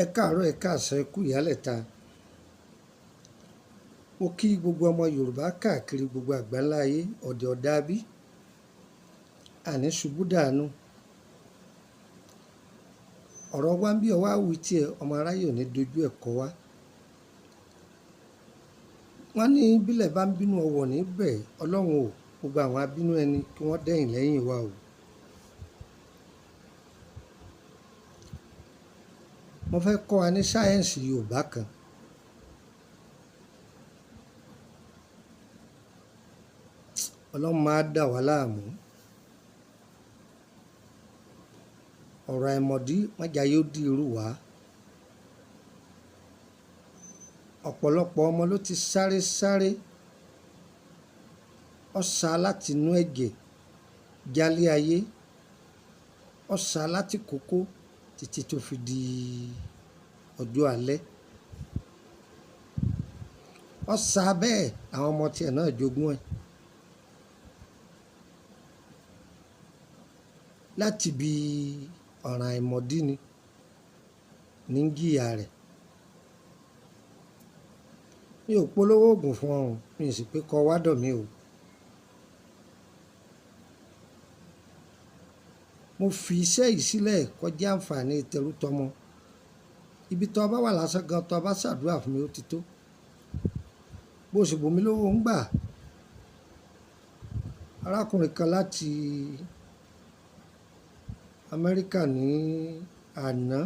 Ẹ káàárọ̀, ẹ káàsán, ẹ kú ìyálẹ̀ta. Mo kí gbogbo ọmọ Yorùbá káàkiri gbogbo àgbáńlá ayé, ọ̀dẹ̀ ọ̀dábí, àní ṣubú dànù. Ọ̀rọ̀ wa ń bí ọwá wí tiẹ̀, ọmọ aráyè ò ní dojú ẹ̀ kọ wá. Wọ́n ní bílẹ̀ bá ń bínú ọwọ̀ níbẹ̀, Ọlọ́run ò, gbogbo àwọn abínú ẹni kí wọ́n dẹ̀yìn lẹ́yìn wa o. Mo fẹ́ kọ́ wa ní sáyẹ́ǹsì Yorùbá kan. Ọlọ́run máa dà wá láàmú. Ọ̀rọ̀ àìmọ̀dí májà yóò di irú wa. Ọ̀pọ̀lọpọ̀ ọmọ ló ti sáré ọ̀sà láti inú ẹ̀jẹ̀ jálé ayé, ọ̀sà láti kókó títí tó fi di ọjọ́ alẹ́. Ọ̀sà bẹ́ẹ̀ àwọn ọmọ tiẹ̀ náà jogún ẹ̀. Láti bí ọ̀ràn àìmọ̀dí ni ní jìyà rẹ̀. Mi ò polówó oògùn fún ọ̀hún, mi sì pé kọ́ wádọ̀ mi o. Mo fi iṣẹ́ yìí sílẹ̀ kọjá àǹfààní tẹrútọmọ. Ibi tó bá wà lásán gan tó bá ṣàdúrà fún mi ó ti tó. Bó sì bò mí lówó ń gbà. Arákùnrin kan láti Amẹ́ríkà ní àná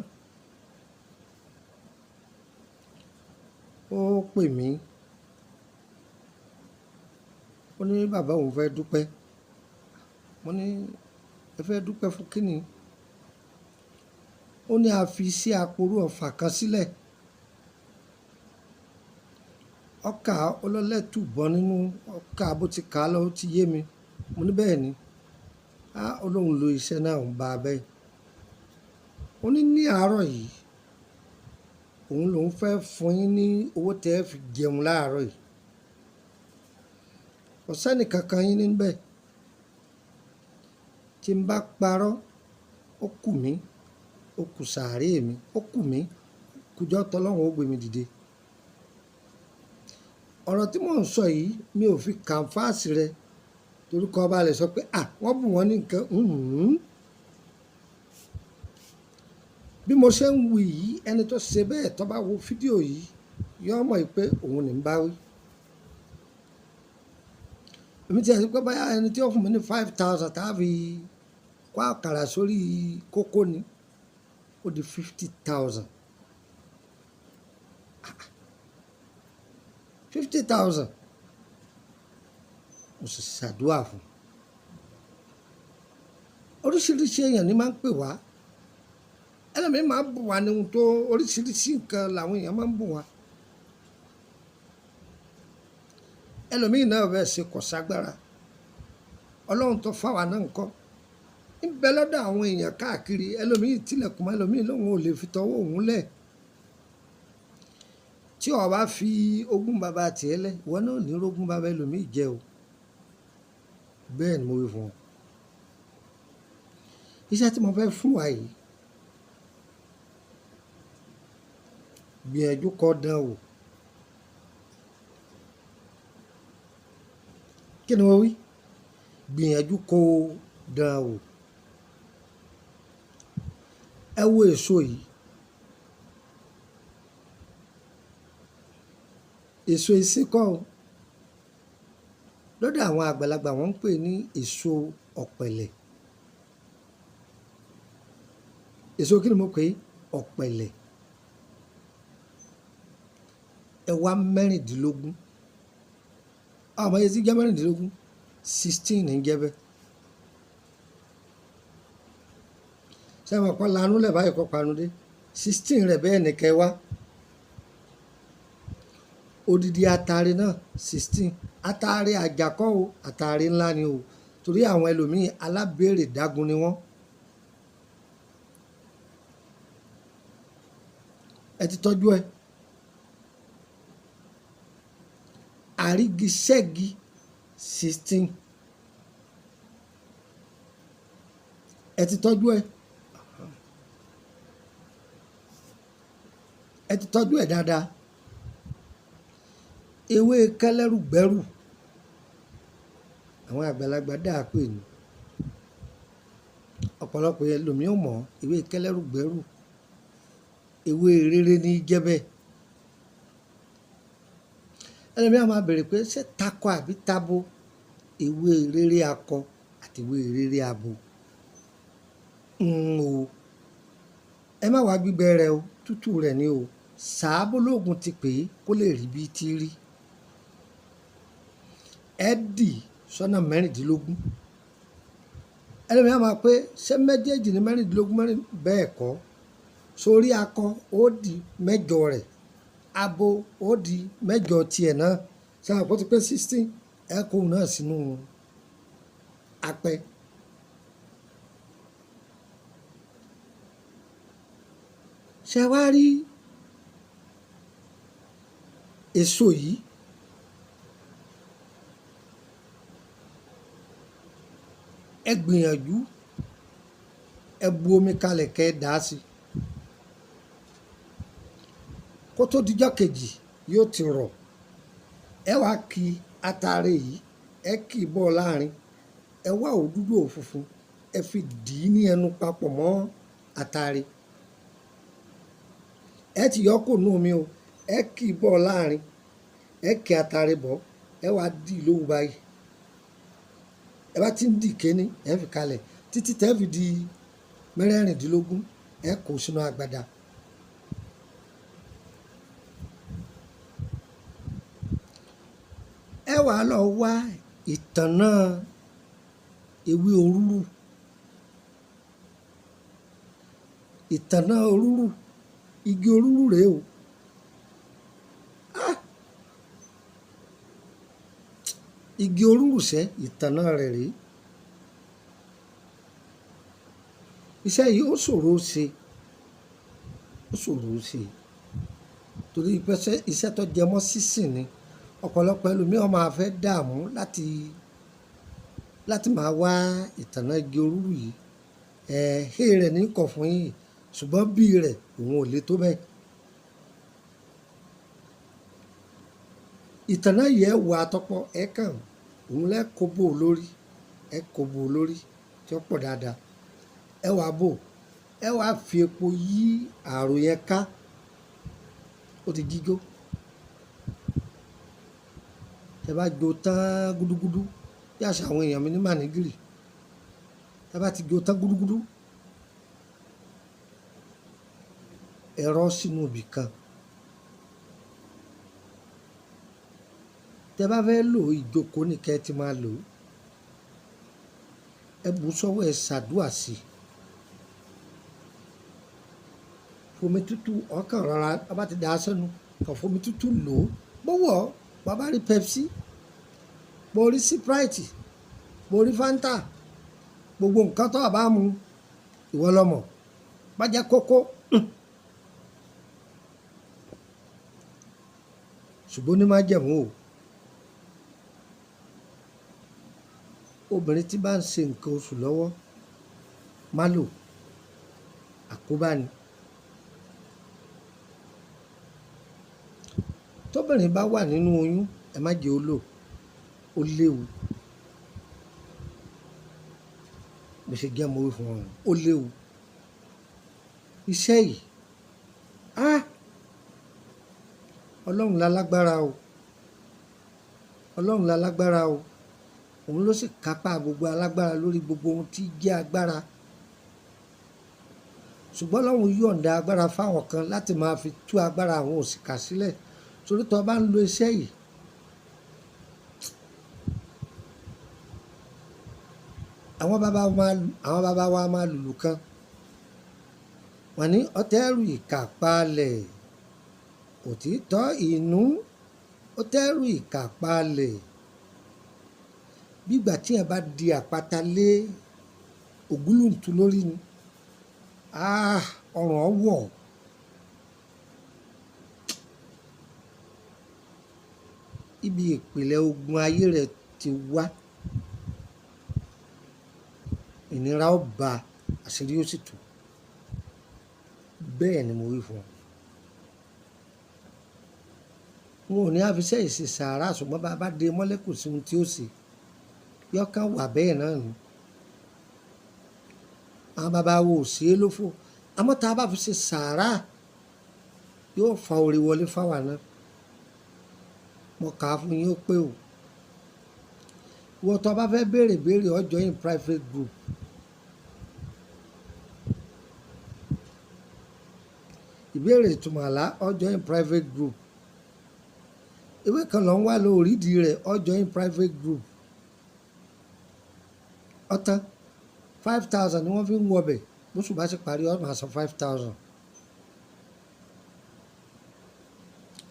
ó pè mí. Ó ní bàbá òun fẹ́ dúpẹ́. Mo ní ẹ fẹ́ dúpẹ́ fún kíni? Ó ní a fi sí àpòrú ọ̀fà kan sílẹ̀. Ọkà ọlọ́lẹ́tù bọ́ nínú ọkà bó ti kà á lọ ó ti yé mi. Mo ní bẹ́ẹ̀ ni. Ọlọ́run lo iṣẹ́ náà ń bá a bẹ́ẹ̀. Ó ní àárọ̀ yìí òun lòún fẹ́ fún yín ní owó tẹ́ ẹ fi jẹun láàárọ̀ yìí. Kò sẹ́ni kankan yín níbẹ̀. Tí n bá parọ́ ó kù mí, ó kù sàárè mi, ó kù mí, kùjọ́ tọ́lọ́run ó gbé mi dìde. Ọ̀rọ̀ tí mò ń sọ yìí mi ò fi kàǹfàsì rẹ̀ torí kọ́ ọba lè sọ pé wọ́n bù wọ́n ní nǹkan. Bí mo ṣe ń wí yìí, ẹni tó ṣe bẹ́ẹ̀ tó bá wo fídíò yìí yóò mọ̀ pé òun ní ń bá wí. Èmi ti ẹ̀ sí pé báyà ẹni tí ó fún mi ní 5,000 tá a fi kó àkàrà sórí kókó ni ó di 50,000. 50,000 mo sì ṣàdúrà fún. Oríṣiríṣi èèyàn ni máa ń pè wá. Ẹlòmíì máa ń bù wá ní ohun tó oríṣiríṣi nǹkan làwọn èèyàn máa ń bù wá. Ẹlòmíì náà bẹ́ẹ̀ ṣe kò ságbára. Ọlọ́run tó fà wá náà ń kọ́. Ń bẹ lọ́dọ̀ àwọn èèyàn káàkiri. Ẹlòmíì tilẹ̀kùn mọ́ ẹlòmíì lóun ò lè fi tọwọ́ òun lẹ̀. Tí o bá fi ogún bàbá tiẹ̀ lẹ̀, ìwọ náà ò ní rógún bàbá ẹlòmíì jẹ o. Bẹ́ẹ̀ ni mo wí fún ọ. Iṣẹ́ tí mo fẹ́ fún wa yìí, gbìyànjú kó dán wò. Kí ni wọ́n wí? Gbìyànjú kó dán wò. Ẹ wo èso yìí. Èso ìsínkọ́ o. Lọ́dọ̀ àwọn àgbàlagbà wọ́n ń pè ní èso ọ̀pẹ̀lẹ̀. Èso kí ni mo pè é? Ọ̀pẹ̀lẹ̀. Ẹ̀wà mẹ́rìndínlógún. Ọmọ yẹn ti jẹ́ mẹ́rìndínlógún. 16 ní jẹ́ bẹ́ẹ̀. Ṣé àwọn kan lanú lẹ̀ báyìí kọ́ panu dé? 16 rẹ̀ bẹ́ẹ̀ ní kẹ́ wá. Odidi atare náà 16. Atare àjàkọ́ o, atare ńlá ni o. Torí àwọn ẹlòmíì alábèrè dágun ni wọ́n. Ẹ ti tọ́jú ẹ. Àrígiṣẹ́gi 16. Ẹ ti tọ́jú ẹ. ẹ ti tọ́jú ẹ̀ dáadáa. Ewé kẹ́lẹ́rù gbẹ́rù àwọn àgbàlagbà dáa pè ní ọ̀pọ̀lọpọ̀ ẹlòmíì ò mọ̀ ewé kẹ́lẹ́rù gbẹ́rù ewé rere ní jẹ́bẹ̀. Ẹlòmíì á máa bèrè pé ṣé takọ àbí tabo ewé rere akọ àti ewé rere abo. O ẹ má wá gbígbẹ rẹ o, tútù rẹ ni o, sàábólógún ti pè é kó lè rí bí ti rí. Ẹ dì sọ́nà mẹ́rìndínlógún. Ẹlòmíì á máa pé ṣé méjèèjì ní mẹ́rìndínlógún bẹ́ẹ̀ kọ́, sórí akọ ó di mẹ́jọ rẹ̀, abo ó di mẹ́jọ tiẹ̀ náà, sáà kó ti pé 16 ẹ kó náà sínú apẹ. Ṣé wá rí èso yìí ẹ gbìyànjú ẹ bu omi kalẹ̀ kẹ́ ẹ dà á sí, kó tó dijọ́ kejì yóò ti rọ̀. Ẹ wá ki atare yìí ẹ kì í bọ̀ láàrin, ẹ wá òdúdú òfunfun ẹ fi dì í ní ẹnu papọ̀ mọ́ atare. Ẹ ti yọ kó nú omi o, ẹ kì í bọ̀ láàrin, ẹ kì atare bọ̀, ẹ wá dì í lówù báyìí. Ẹ bá ti ń dì kéní ẹ fi kalẹ̀ títí tẹ́ fi di mẹ́rẹ̀ẹ̀rìndínlógún ẹ kó sínú agbada. Ẹ wá lọ wá ìtànná ewé òrúrù, ìtànná òrúrù, igi òrúrù rèé o. Igi òrúrù sẹ́ ìtànná rẹ̀ rèé. Iṣẹ́ yìí ó ṣòro ṣe, ó ṣòro ṣe torí pé iṣẹ́ tó jẹ mọ́ sísìn ni. Ọ̀pọ̀lọpọ̀ ẹlòmíì ó máa fẹ́ dààmú láti máa wá ìtànná igi òrúrù yìí. Hé rẹ̀ ní kọ̀ fún yìí ṣùgbọ́n bí rẹ̀ òun ò lè tó bẹ́ẹ̀. Ìtànná yìí ẹ wà àtọ́pọ̀ ẹ kàn òun lẹ́ kó bò lórí, ẹ kó bò lórí tí ó pọ̀ dáadáa. Ẹ wá bò, ẹ wá fi epo yí ààrò yẹn ká, ó ti jíjó. Tẹ bá jó tán gúdúgúdú bí àṣà àwọn èèyàn mi ní Mànígìrì, tẹ bá ti jó tán gúdúgúdú ẹ rọ́ sínú ibì kan. Tẹ bá fẹ́ lò ìjókòó ní kẹ́ ẹ ti máa lò, ẹ bù sọ́wọ́ ẹ ṣàdúà sí i. Fomi tútù ọkàn rárá bá ti dà á sẹ́nu kàn fomi tútù lò ó. Bọ́wọ́ bàbá rí Pepsi, mo rí Sprite, mo rí Fanta, gbogbo nǹkan tó bá mu ìwọ lọ́mọ bá jẹ́ kókó. Ṣùgbọ́n ní má jẹ̀mú o. Obìnrin tí bá ń ṣe nǹkan oṣù lọ́wọ́ má lò, àkóbá ni. Tóbìnrin bá wà nínú oyún ẹ má jẹ́ ó lò, ó léwu. Bó ṣe jẹ́ mo wí fún wọn, ó léwu. Iṣẹ́ yìí, Ọlọ́run lálágbára o, Ọlọ́run lálágbára o. Òun ló sì kápá gbogbo alágbára lórí gbogbo ohun tí jẹ́ agbára. Ṣùgbọ́n Ọlọ́run yọ̀ǹda agbára fáwọn kan láti máa fi tú agbára àwọn òṣìkà sílẹ̀. Torí tó bá ń lo iṣẹ́ yìí, àwọn bàbá wa máa lùlù kan. Wọ́n ní ọ̀tẹ́rù ìkàpalẹ̀, òtítọ́ inú, ọ̀tẹ́rù ìkàpalẹ̀. Bí ìgbà tí ẹ bá di àpáta lé ògúlùntù lórí ni, ọrùn ọwọ́. Ibi ìpìlẹ̀ ogun ayé rẹ̀ ti wá, ìnira ó bá, àṣírí ó sì tú. Bẹ́ẹ̀ ni mo wí fún ọ. wọn ò ní àfiṣẹ́ ìṣe sàárà ṣùgbọ́n bá a bá dé mọ́lẹ̀ kò sí ohun tí ó ṣe yọkàn wà bẹ́ẹ̀ náà ni àwọn bàbá wo ò sí é lófò àmọ́ tá a bá fi ṣe sàárà yóò fa oore wọlé fáwa náà mo kà á fún yín ó pé o wọ́n tó bá fẹ́ béèrè ó join private group ìbéèrè ìtumọ̀ àlá ó join private group ìwé kan ló ń wá lórí ìdí rẹ̀ ó join private group ọ̀tán 5,000 ni wọ́n fi ń wọbẹ̀ bóṣù bá sì parí ó máa san 5,000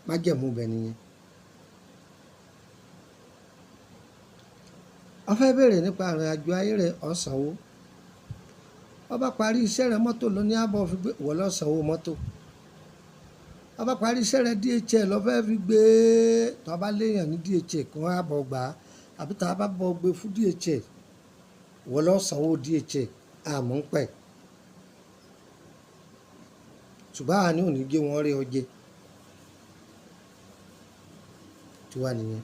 májẹ̀mú bẹ̀ nìyẹn. ó fẹ́ béèrè nípa ìrìn àjò ayé rẹ̀ ó sanwó ó bá parí iṣẹ́ rẹ̀ mọ́tò ló ní àbọ̀ fi gbé wọ́n lọ sanwó mọ́tò ó bá parí iṣẹ́ rẹ̀ DHL ló fẹ́ fi gbé tó bá léèyàn ní DHL kí wọ́n á bọ̀ gbà á àbí tá a bá bọ̀ gbé fún DHL wọ́n lọ sanwó DHL àmọ́ ń pẹ̀ ṣùgbọ́n àní ò ní gé wọn rí ọjẹ́ tí wà nìyẹn.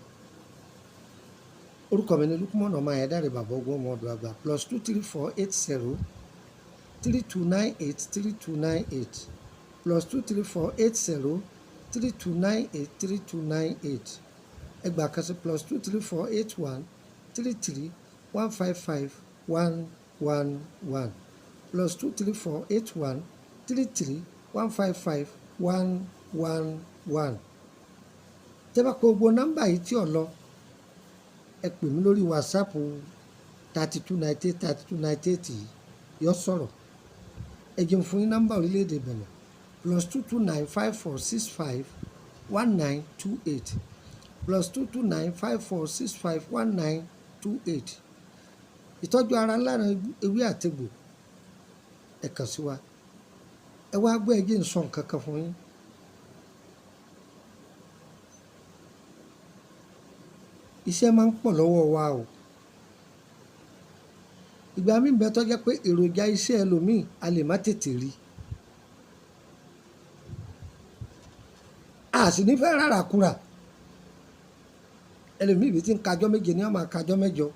orúkọ mi ni Lukman ọmọ Ayédáre bàbá ọgbọ́n ọmọ ọdọ àgbà +23480 3298 3298 +23480 3298 3298 ẹgbàá kan sí +23481 33 155 111 +23481 33 155 111 tẹ́ bá kọ gbogbo nọ́mbà yìí tí ò lọ ẹ pè mí lórí WhatsApp 3298 3298 yìí yọ sọ̀rọ̀ ẹ jẹun fún yín nọ́mbà orílẹ̀-èdè Benin +229 5465 1928 +229 5465 1928 ìtọ́jú ara lára ewé àtegbò ẹ kàn sí wa ẹ wá gbọ́ ẹ jẹ́ n sọ nǹkan kan fún yín. iṣẹ́ máa ń pọ̀ lọ́wọ́ wa o ìgbà míì bẹ́ẹ̀ tó jẹ́ pé èròjà iṣẹ́ ẹlòmíì a lè má tètè rí a sì ní fẹ́ rárá kúrà ẹlòmíì ibi tí ń kájọ́ méje ni wọ́n máa kájọ́ mẹ́jọ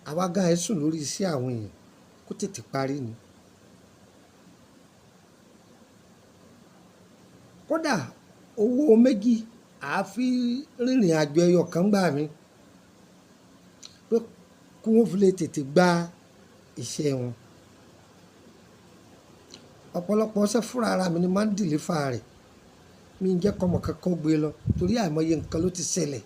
àwa gan ẹ̀ sùn lórí iṣẹ́ àwọn èèyàn kó tètè parí ni kódà owó méjì àáfi rìnrìn àjò ẹyọ kan gbà mí pé kí wọ́n fi lè tètè gba iṣẹ́ wọn ọ̀pọ̀lọpọ̀ ọṣẹ́ fúnra ara mi ni máa ń dìlífà rẹ̀ mi ń jẹ́ kọ́mọ kankan gbé lọ torí àìmọye nǹkan ló ti ṣẹlẹ̀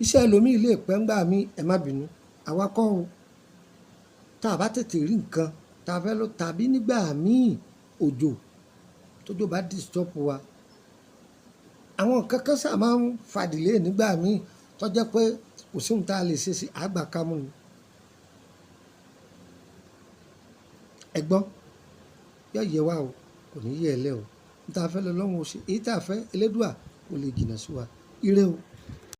iṣẹ́ ẹlòmíì lè pẹ́ ń gbà mí ẹ má bínú àwa kọ́ o tá a bá tètè rí nǹkan tá a fẹ́ lọ tàbí nígbà míì òjò tójò bá disturb wa àwọn nǹkan kan sáà máa ń fàdílé nígbà míì tó jẹ́ pé kò sí ohun tá a lè ṣe sí àgbà kámú ni ẹ gbọ́ yóò yẹ wá o kò ní yẹ ẹ lẹ́ o níta fẹ́ lọ lọ́wọ́ o ṣe èyí tá a fẹ́ Elédùà kò lè jìnnà sí wa ire o.